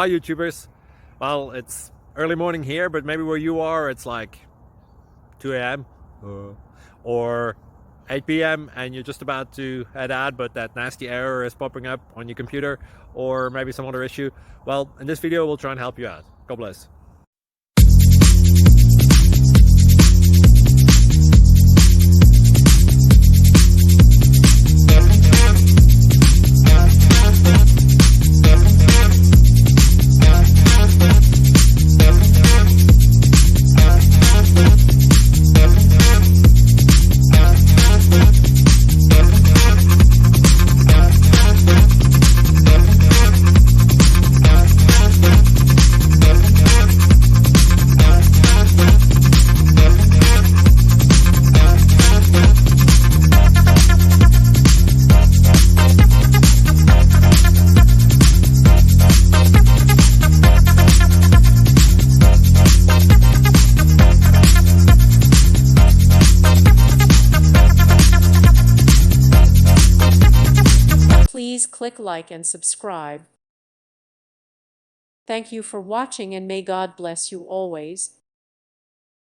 Hi YouTubers. Well, it's early morning here, but maybe where you are it's like 2 a.m. or 8 p.m. and you're just about to head out, but that nasty error is popping up on your computer, or maybe some other issue. Well, in this video we'll try and help you out. God bless. Please click like and subscribe. Thank you for watching, and may God bless you always.